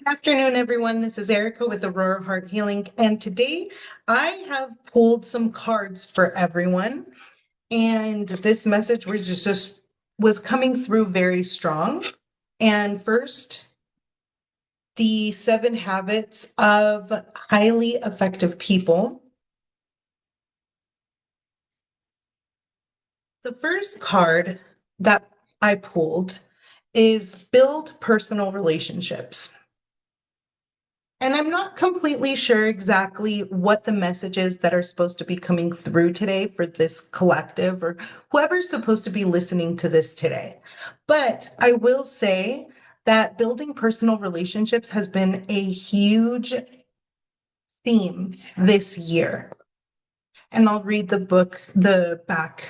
Afternoon, everyone. This is Erica with Aurora Heart Healing, and today I have pulled some cards for everyone. And this message was coming through very strong. And first, the 7 habits of highly effective people. The first card that I pulled is build personal relationships. And I'm not completely sure exactly what the messages that are supposed to be coming through today for this collective or whoever's supposed to be listening to this today. But I will say that building personal relationships has been a huge theme this year. And I'll read the back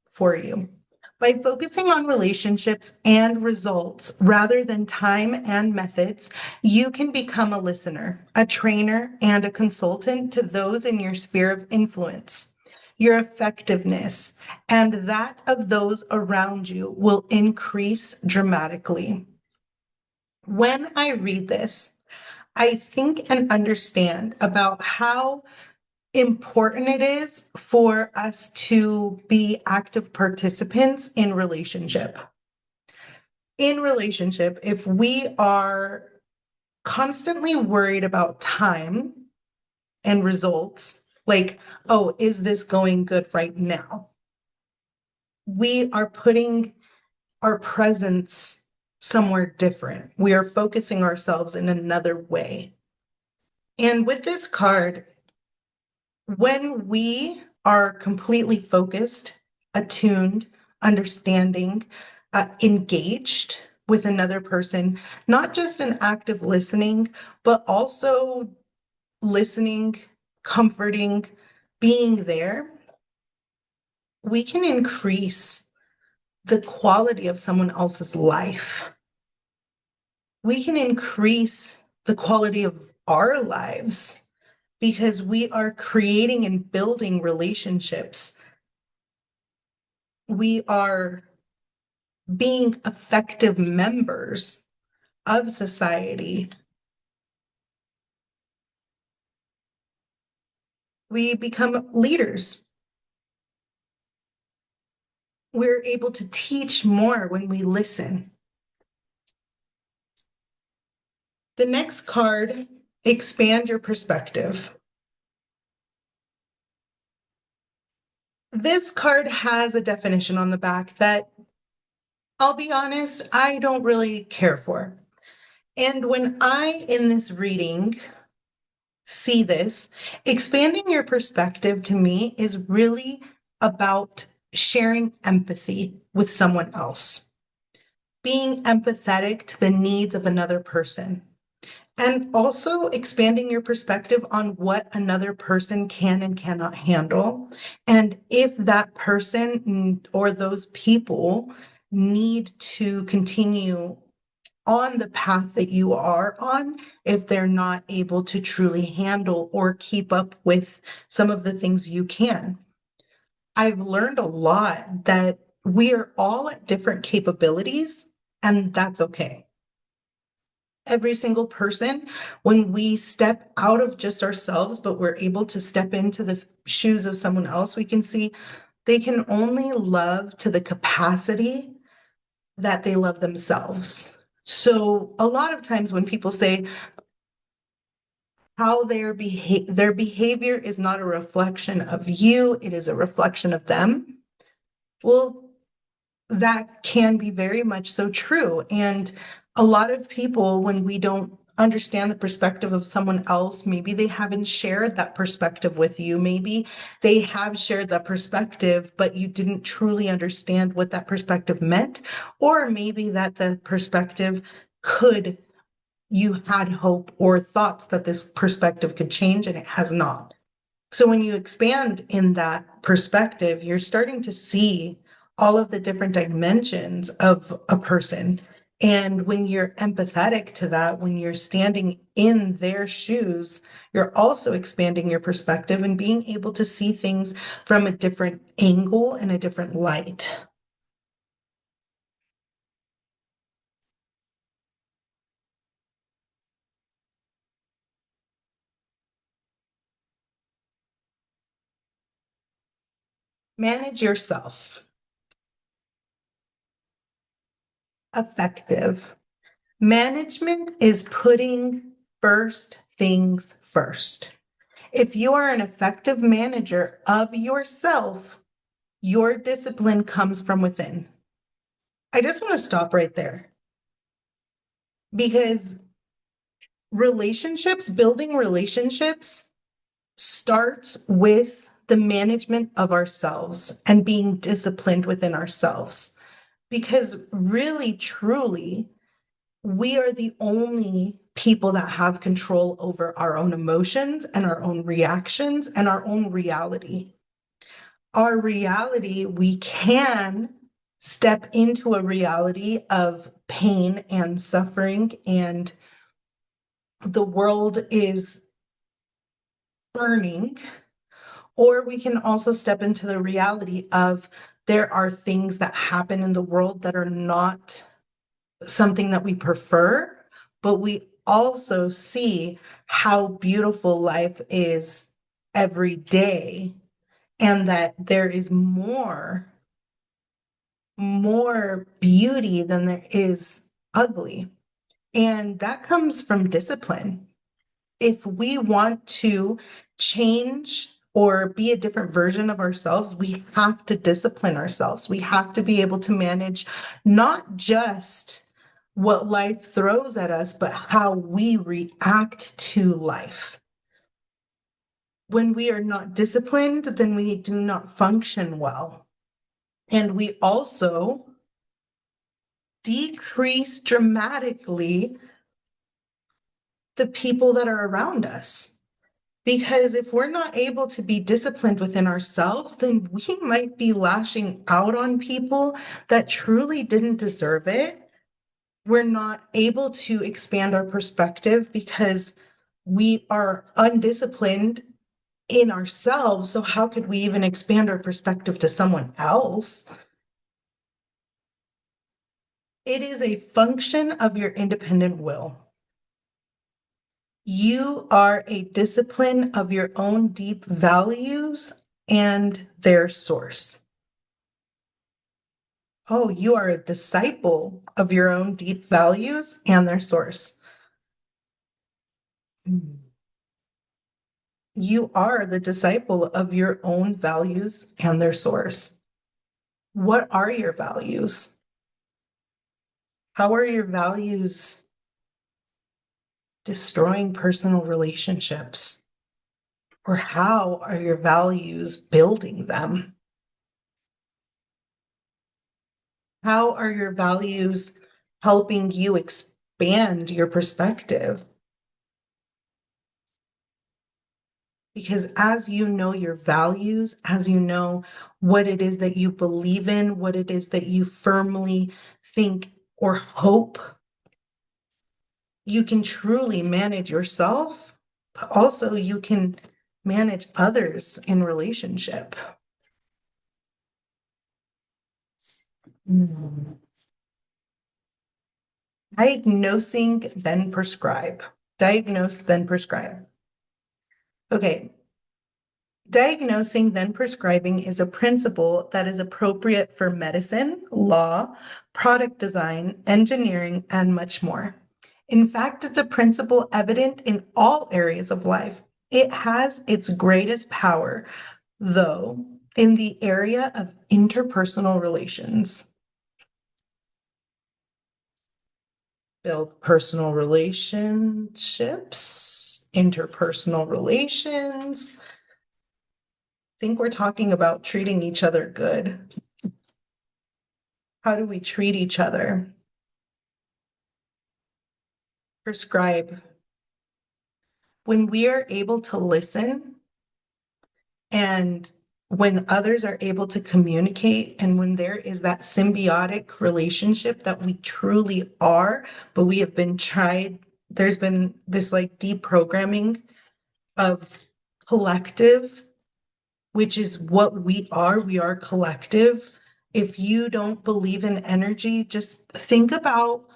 for you. By focusing on relationships and results rather than time and methods, you can become a listener, a trainer, and a consultant to those in your sphere of influence. Your effectiveness and that of those around you will increase dramatically. When I read this, I think and understand about how important it is for us to be active participants in relationship. In relationship, if we are constantly worried about time and results, like, oh, is this going good right now? We are putting our presence somewhere different. We are focusing ourselves in another way. And with this card, when we are completely focused, attuned, understanding, engaged with another person, not just an active listening, but also listening, comforting, being there, we can increase the quality of someone else's life. We can increase the quality of our lives because we are creating and building relationships. We are being effective members of society. We become leaders. We're able to teach more when we listen. The next card, expand your perspective. This card has a definition on the back that, I'll be honest, I don't really care for. And when I, in this reading, see this, expanding your perspective to me is really about sharing empathy with someone else, being empathetic to the needs of another person, and also expanding your perspective on what another person can and cannot handle. And if that person or those people need to continue on the path that you are on, if they're not able to truly handle or keep up with some of the things you can. I've learned a lot that we are all at different capabilities, and that's okay. Every single person, when we step out of just ourselves, but we're able to step into the shoes of someone else, we can see they can only love to the capacity that they love themselves. So a lot of times when people say how their behavior is not a reflection of you, it is a reflection of them. Well, that can be very much so true. And a lot of people, when we don't understand the perspective of someone else, maybe they haven't shared that perspective with you. Maybe they have shared that perspective, but you didn't truly understand what that perspective meant. Or maybe that the perspective you had hope or thoughts that this perspective could change and it has not. So when you expand in that perspective, you're starting to see all of the different dimensions of a person. And when you're empathetic to that, when you're standing in their shoes, you're also expanding your perspective and being able to see things from a different angle and a different light. Manage yourself. Effective. Management is putting first things first. If you are an effective manager of yourself, your discipline comes from within. I just want to stop right there because building relationships starts with the management of ourselves and being disciplined within ourselves. Because really, truly, we are the only people that have control over our own emotions and our own reactions and our own reality. Our reality, we can step into a reality of pain and suffering, and the world is burning, or we can also step into the reality of there are things that happen in the world that are not something that we prefer, but we also see how beautiful life is every day and that there is more beauty than there is ugly. And that comes from discipline. If we want to change or be a different version of ourselves, we have to discipline ourselves. We have to be able to manage not just what life throws at us, but how we react to life. When we are not disciplined, then we do not function well. And we also decrease dramatically the people that are around us. Because if we're not able to be disciplined within ourselves, then we might be lashing out on people that truly didn't deserve it. We're not able to expand our perspective because we are undisciplined in ourselves. So, how could we even expand our perspective to someone else? It is a function of your independent will. You are a discipline of your own deep values and their source. Oh, you are a disciple of your own deep values and their source. You are the disciple of your own values and their source. What are your values? How are your values destroying personal relationships? Or how are your values building them? How are your values helping you expand your perspective? Because as you know your values, as you know what it is that you believe in, what it is that you firmly think or hope, you can truly manage yourself, but also you can manage others in relationship. Mm. Diagnosing, then prescribe. Diagnose, then prescribe. Okay. Diagnosing, then prescribing is a principle that is appropriate for medicine, law, product design, engineering, and much more. In fact, it's a principle evident in all areas of life. It has its greatest power, though, in the area of interpersonal relations. Build personal relationships, interpersonal relations. I think we're talking about treating each other good. How do we treat each other? Prescribe. When we are able to listen and when others are able to communicate and when there is that symbiotic relationship that we truly are, but we have been tried, there's been this like deprogramming of collective, which is what we are collective. If you don't believe in energy, just think about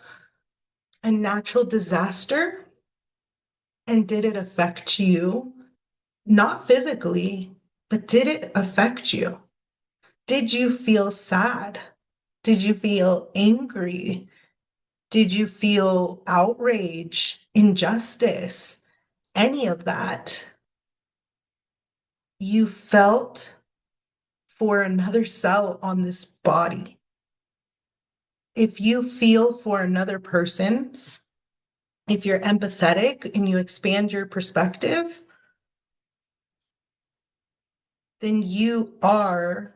a natural disaster and did it affect you? Not physically, but did it affect you? Did you feel sad? Did you feel angry? Did you feel outrage, injustice, any of that? You felt for another cell on this body. If you feel for another person, if you're empathetic and you expand your perspective, then you are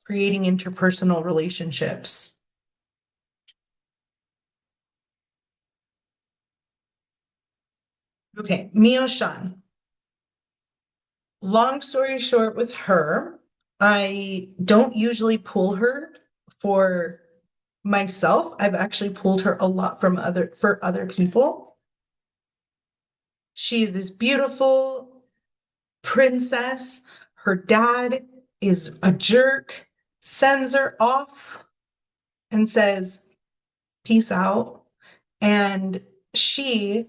creating interpersonal relationships. Okay, Mio Shan. Long story short, with her, I don't usually pull her for myself. I've actually pulled her a lot from other people. She is this beautiful princess. Her dad is a jerk, sends her off and says, "Peace out." And she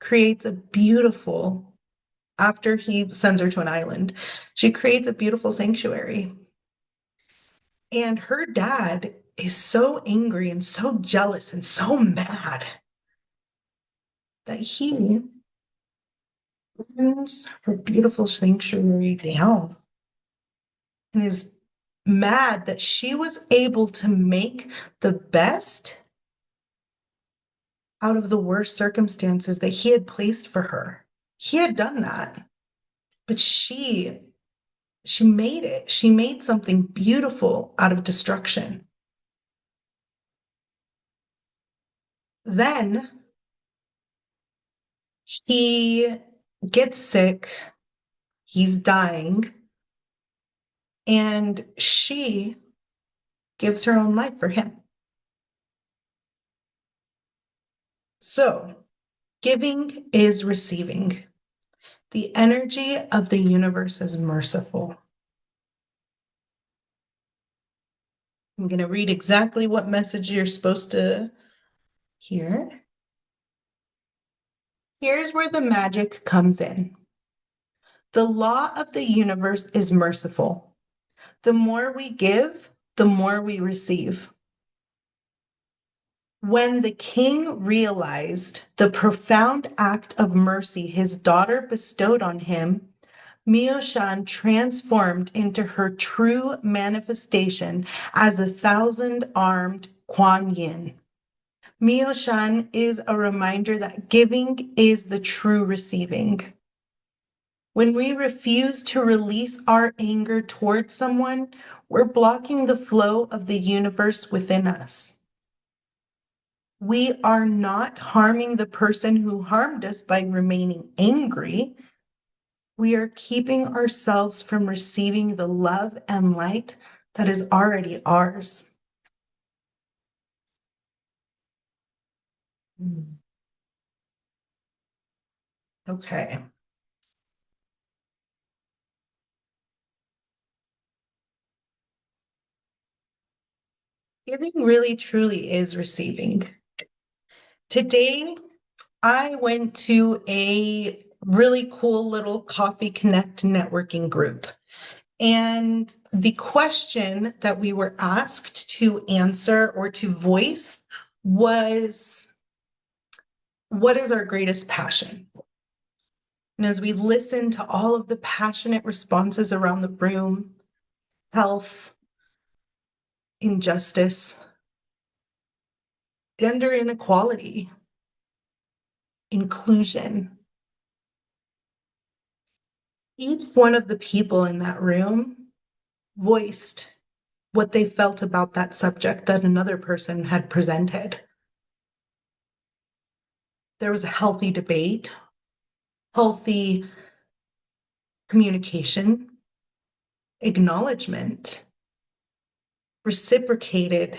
creates a beautiful, after he sends her to an island, she creates a beautiful sanctuary. And her dad is so angry and so jealous and so mad that he burns her beautiful sanctuary down and is mad that she was able to make the best out of the worst circumstances that he had placed for her. He had done that, but she made it. She made something beautiful out of destruction. Then he gets sick, he's dying, and she gives her own life for him. So, giving is receiving. The energy of the universe is merciful. I'm going to read exactly what message you're supposed to hear. Here's where the magic comes in. The law of the universe is merciful. The more we give, the more we receive. When the king realized the profound act of mercy his daughter bestowed on him, Mioshan transformed into her true manifestation as a thousand-armed Kuan Yin. Mioshan is a reminder that giving is the true receiving. When we refuse to release our anger towards someone, we're blocking the flow of the universe within us. We are not harming the person who harmed us by remaining angry. We are keeping ourselves from receiving the love and light that is already ours. Okay. Giving really truly is receiving. Today, I went to a really cool little Coffee Connect networking group. And the question that we were asked to answer or to voice was, what is our greatest passion? And as we listened to all of the passionate responses around the room, health, injustice, gender inequality, inclusion, each one of the people in that room voiced what they felt about that subject that another person had presented. There was a healthy debate, healthy communication, acknowledgement, reciprocated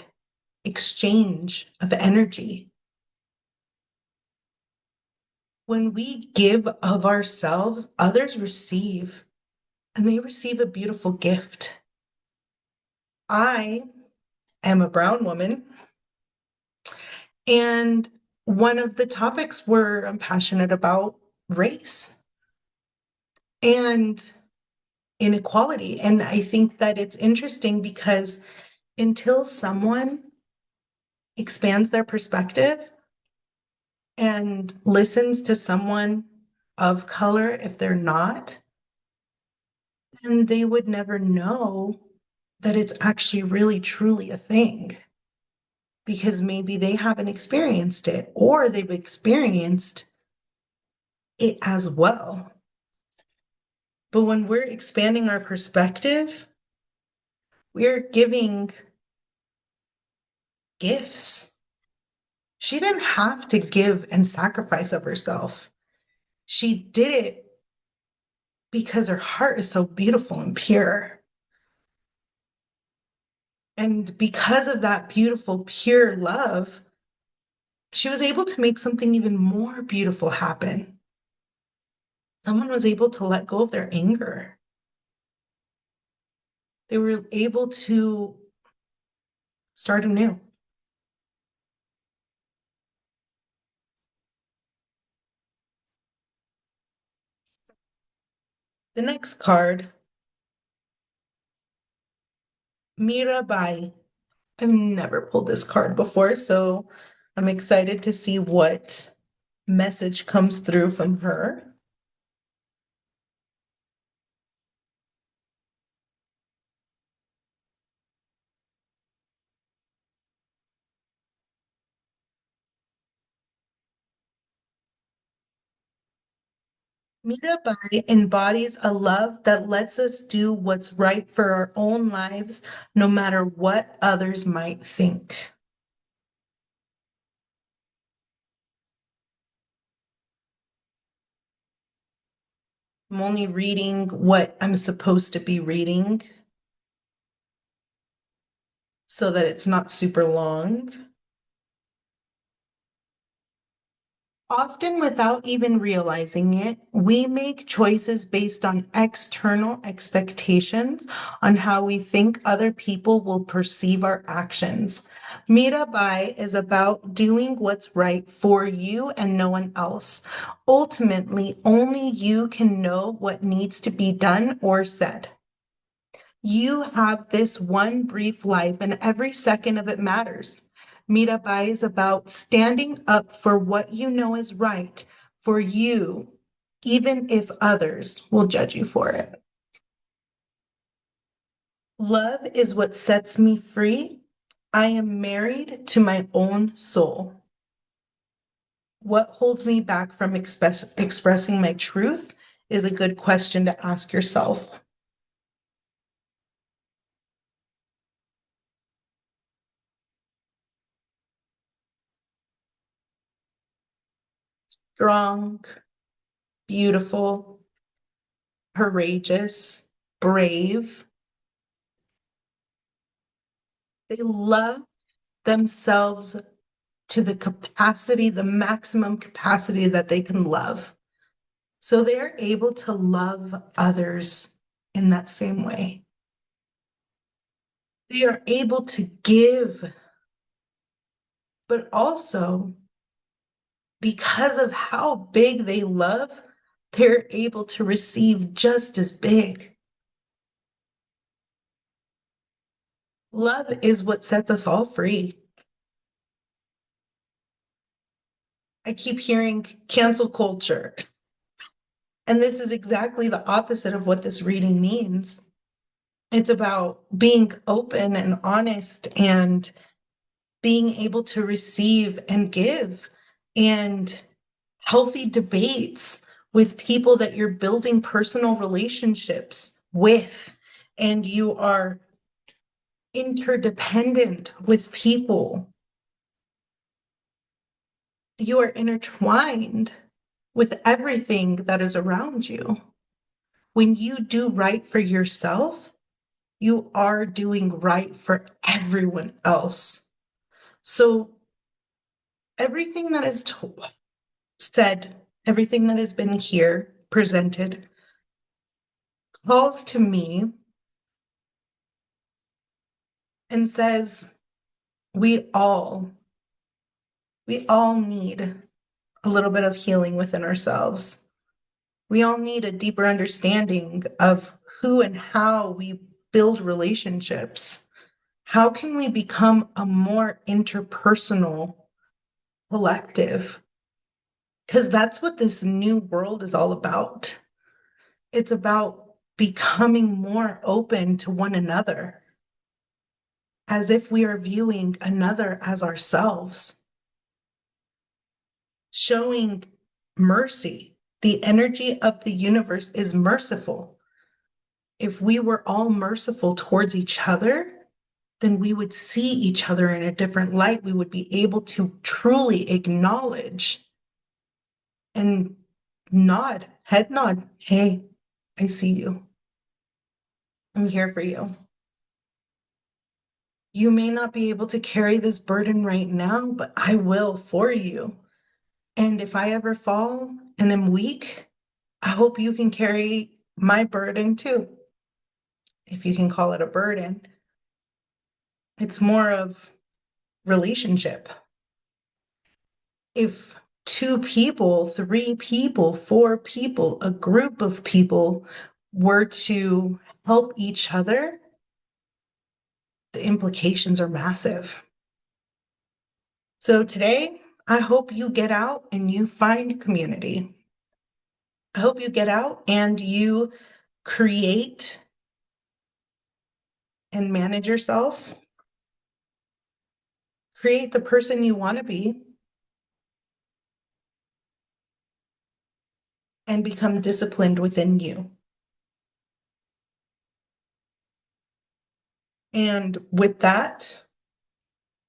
exchange of energy. When we give of ourselves, others receive, and they receive a beautiful gift. I am a brown woman, and one of the topics I'm passionate about race. And inequality. And I think that it's interesting because until someone expands their perspective and listens to someone of color, if they're not, then they would never know that it's actually really truly a thing because maybe they haven't experienced it or they've experienced it as well. But when we're expanding our perspective, we're giving gifts. She didn't have to give and sacrifice of herself. She did it because her heart is so beautiful and pure. And because of that beautiful, pure love, she was able to make something even more beautiful happen. Someone was able to let go of their anger. They were able to start anew. The next card, Mirabai. I've never pulled this card before, so I'm excited to see what message comes through from her. Mirabai embodies a love that lets us do what's right for our own lives, no matter what others might think. I'm only reading what I'm supposed to be reading so that it's not super long. Often, without even realizing it, we make choices based on external expectations on how we think other people will perceive our actions. Mirabai is about doing what's right for you and no one else. Ultimately, only you can know what needs to be done or said. You have this one brief life, and every second of it matters. Mirabai is about standing up for what you know is right for you, even if others will judge you for it. Love is what sets me free. I am married to my own soul. What holds me back from expressing my truth is a good question to ask yourself. Strong, beautiful, courageous, brave. They love themselves to the capacity, the maximum capacity that they can love. So they're able to love others in that same way. They are able to give, but also because of how big they love, they're able to receive just as big. Love is what sets us all free. I keep hearing cancel culture. And this is exactly the opposite of what this reading means. It's about being open and honest and being able to receive and give and healthy debates with people that you're building personal relationships with. And you are interdependent with people. You are intertwined with everything that is around you. When you do right for yourself, you are doing right for everyone else. So everything that is said, everything that has been here presented calls to me and says, we all, we all need a little bit of healing within ourselves. We all need a deeper understanding of who and how we build relationships? How can we become a more interpersonal collective? Because that's what this new world is all about. It's about becoming more open to one another, as if we are viewing another as ourselves, showing mercy. The energy of the universe is merciful. If we were all merciful towards each other, then we would see each other in a different light. We would be able to truly acknowledge and nod, head nod. Hey, I see you. I'm here for you. You may not be able to carry this burden right now, but I will for you. And if I ever fall and am weak, I hope you can carry my burden too. If you can call it a burden, it's more of relationship. If two people, three people, four people, a group of people were to help each other, the implications are massive. So today, I hope you get out and you find community. I hope you get out and you create and manage yourself. Create the person you want to be and become disciplined within you. And with that,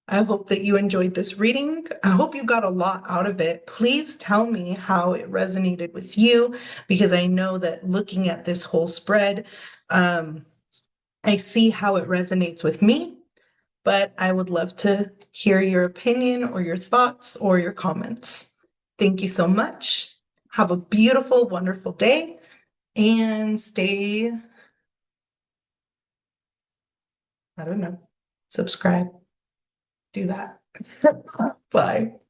I hope that you enjoyed this reading. I hope you got a lot out of it. Please tell me how it resonated with you, because I know that looking at this whole spread, I see how it resonates with me, but I would love to hear your opinion or your thoughts or your comments. Thank you so much. Have a beautiful, wonderful day and stay, I don't know, subscribe. Do that. Bye.